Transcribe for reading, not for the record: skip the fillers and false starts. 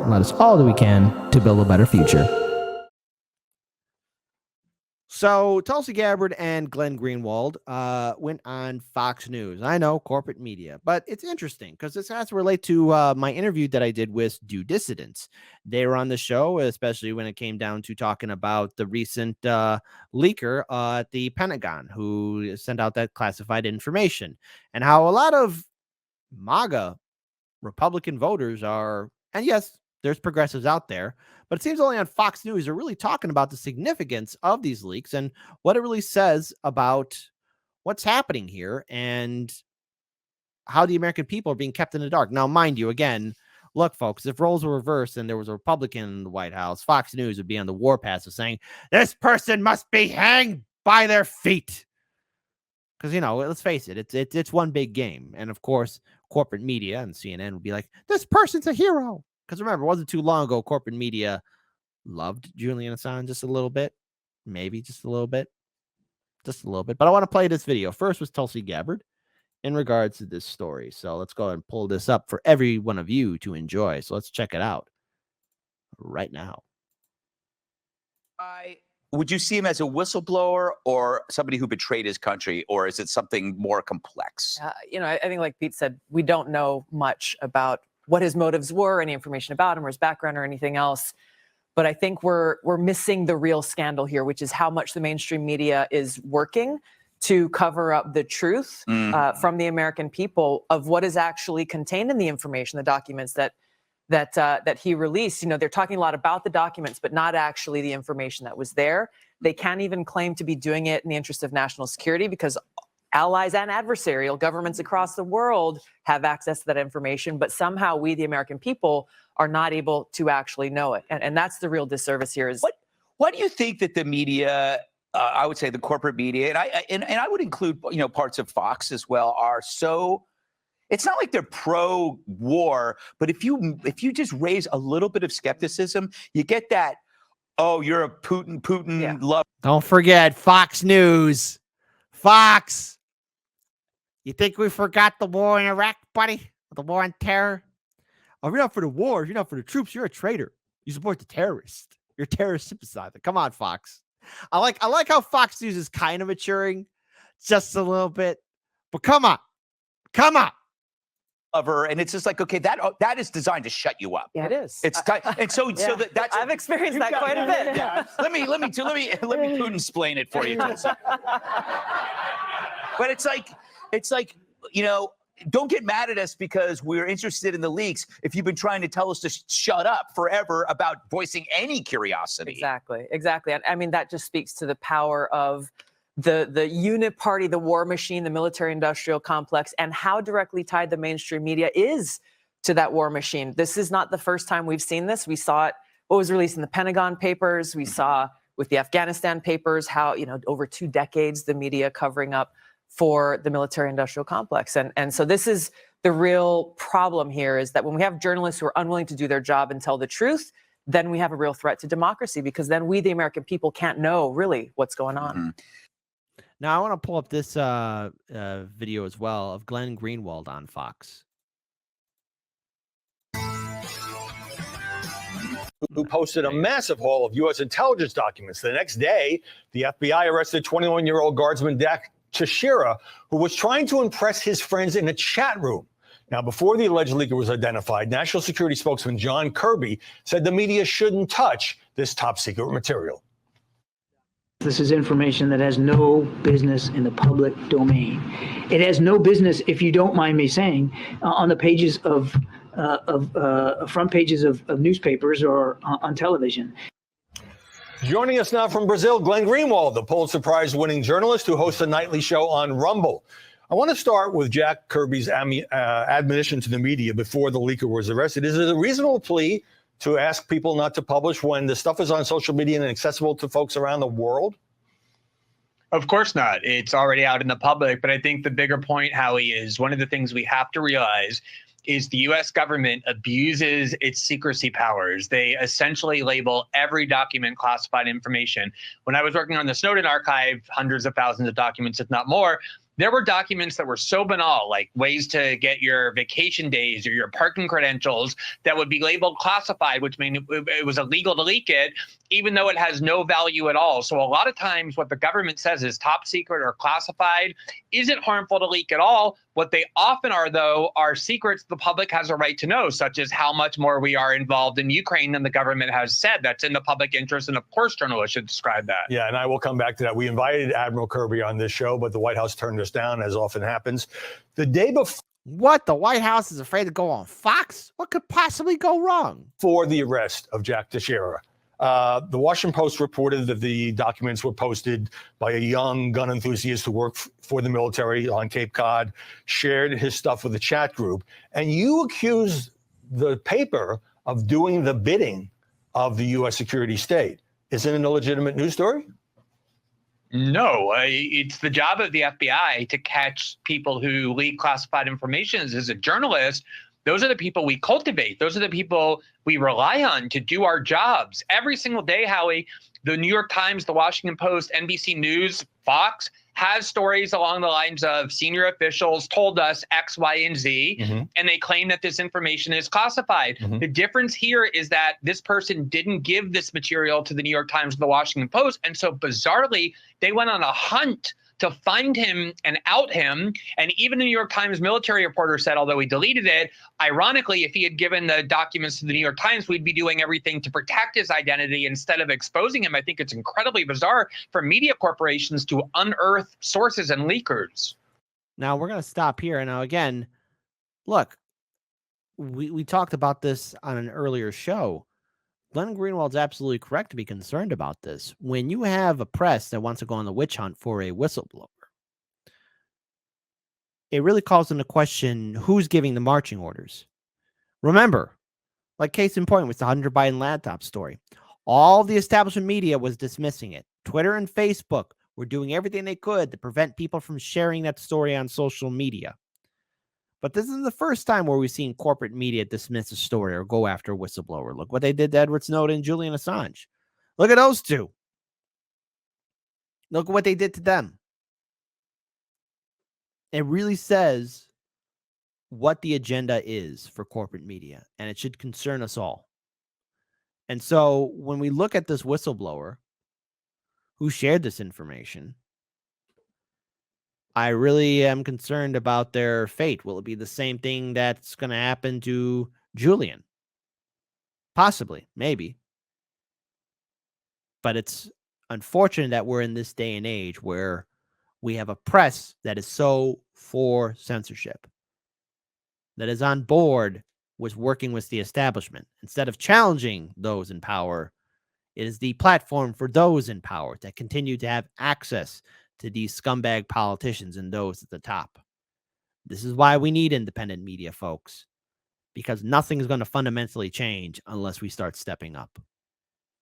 and let us all do we can to build a better future. So Tulsi Gabbard and Glenn Greenwald went on Fox News. I know, corporate media, but it's interesting because this has to relate to my interview that I did with Due Dissidents. They were on the show, especially when it came down to talking about the recent leaker at the Pentagon who sent out that classified information and how a lot of MAGA Republican voters are, and yes, there's progressives out there, but it seems only on Fox News are really talking about the significance of these leaks and what it really says about what's happening here and how the American people are being kept in the dark. Now, mind you, again, look, folks, if roles were reversed and there was a Republican in the White House, Fox News would be on the warpath of saying, this person must be hanged by their feet. Because, you know, let's face it, it's one big game. And, of course, corporate media and CNN would be like, this person's a hero. Because remember, it wasn't too long ago, corporate media loved Julian Assange just a little bit. Maybe just a little bit. Just a little bit. But I want to play this video. First was Tulsi Gabbard in regards to this story. So let's go ahead and pull this up for every one of you to enjoy. So let's check it out right now. Would you see him as a whistleblower or somebody who betrayed his country, or is it something more complex? You know, I think like Pete said, we don't know much about what his motives were, any information about him or his background or anything else. But I think we're missing the real scandal here, which is how much the mainstream media is working to cover up the truth from the American people of what is actually contained in the information, the documents that he released. You know, they're talking a lot about the documents, but not actually the information that was there. They can't even claim to be doing it in the interest of national security because allies and adversarial governments across the world have access to that information, but somehow we, the American people, are not able to actually know it. And that's the real disservice here. Is what do you think that the media, I would say the corporate media, and I would include, you know, parts of Fox as well, are so, it's not like they're pro-war, but if you just raise a little bit of skepticism, you get that, oh, you're a Putin love. Don't forget Fox News. Fox. You think we forgot the war in Iraq, buddy? The war on terror? Oh, you're not for the war. You're not for the troops. You're a traitor. You support the terrorist. You're a terrorist sympathizer. Come on, Fox. I like how Fox News is kind of maturing just a little bit. But come on. And it's just like, okay, that is designed to shut you up. Yeah, it is. It's and so that's I've experienced that quite a bit. Yeah. Let me Putin explain it for you. But it's like, you know, don't get mad at us because we're interested in the leaks if you've been trying to tell us to shut up forever about voicing any curiosity. Exactly. I mean, that just speaks to the power of the uniparty, the war machine, the military-industrial complex, and how directly tied the mainstream media is to that war machine. This is not the first time we've seen this. We saw it, what was released in the Pentagon papers. We saw with the Afghanistan papers how, you know, over 2 decades, the media covering up for the military-industrial complex. And so this is the real problem here, is that when we have journalists who are unwilling to do their job and tell the truth, then we have a real threat to democracy, because then we, the American people, can't know really what's going on. Mm-hmm. Now, I want to pull up this video as well of Glenn Greenwald on Fox. Who posted a massive haul of U.S. intelligence documents. The next day, the FBI arrested 21-year-old guardsman Dak Teixeira, who was trying to impress his friends in a chat room. Now, before the alleged leaker was identified, National Security spokesman John Kirby said the media shouldn't touch this top-secret material. This is information that has no business in the public domain. It has no business, if you don't mind me saying, on the pages of front pages of newspapers or on television. Joining us now from Brazil, Glenn Greenwald, the Pulitzer Prize-winning journalist who hosts a nightly show on Rumble. I want to start with Jack Kirby's admonition to the media before the leaker was arrested. Is it a reasonable plea to ask people not to publish when the stuff is on social media and accessible to folks around the world? Of course not. It's already out in the public. But I think the bigger point, Howie, is one of the things we have to realize is the U.S. government abuses its secrecy powers. They essentially label every document classified information. When I was working on the Snowden archive, hundreds of thousands of documents, if not more, There were documents that were so banal, like ways to get your vacation days or your parking credentials, that would be labeled classified, which means it was illegal to leak it, even though it has no value at all. So a lot of times what the government says is top secret or classified isn't harmful to leak at all. What they often are, though, are secrets the public has a right to know, such as how much more we are involved in Ukraine than the government has said. That's in the public interest, and of course journalists should describe that. Yeah, and I will come back to that. We invited Admiral Kirby on this show, but the White House turned us down, as often happens. The day What? The White House is afraid to go on Fox? What could possibly go wrong? before the arrest of Jack Teixeira, the Washington Post reported that the documents were posted by a young gun enthusiast who worked for the military on Cape Cod, shared his stuff with a chat group, and you accused the paper of doing the bidding of the U.S. security state. Isn't it a legitimate news story? No, it's the job of the FBI to catch people who leak classified information. As a journalist, those are the people we cultivate. Those are the people we rely on to do our jobs. Every single day, Howie, the New York Times, the Washington Post, NBC News, Fox has stories along the lines of senior officials told us X, Y, and Z, and they claim that this information is classified. The difference here is that this person didn't give this material to the New York Times or the Washington Post, and so bizarrely, they went on a hunt to find him and out him. And even the New York Times military reporter said, although he deleted it, ironically, if he had given the documents to the New York Times, we'd be doing everything to protect his identity instead of exposing him. I think it's incredibly bizarre for media corporations to unearth sources and leakers. Now, we're going to stop here. Now, again, look, we talked about this on an earlier show. Glenn Greenwald's absolutely correct to be concerned about this. When you have a press that wants to go on the witch hunt for a whistleblower, it really calls into question who's giving the marching orders. Remember, like case in point with the Hunter Biden laptop story, all the establishment media was dismissing it. Twitter and Facebook were doing everything they could to prevent people from sharing that story on social media. But this isn't the first time where we've seen corporate media dismiss a story or go after a whistleblower. Look what they did to Edward Snowden and Julian Assange. Look at those two. Look at what they did to them. It really says what the agenda is for corporate media, and it should concern us all. And so when we look at this whistleblower who shared this information, I really am concerned about their fate. Will it be the same thing that's going to happen to Julian? Possibly, maybe. But it's unfortunate that we're in this day and age where we have a press that is so for censorship, that is on board with working with the establishment. Instead of challenging those in power, it is the platform for those in power that continue to have access to these scumbag politicians and those at the top. This is why we need independent media, folks, because nothing's going to fundamentally change unless we start stepping up.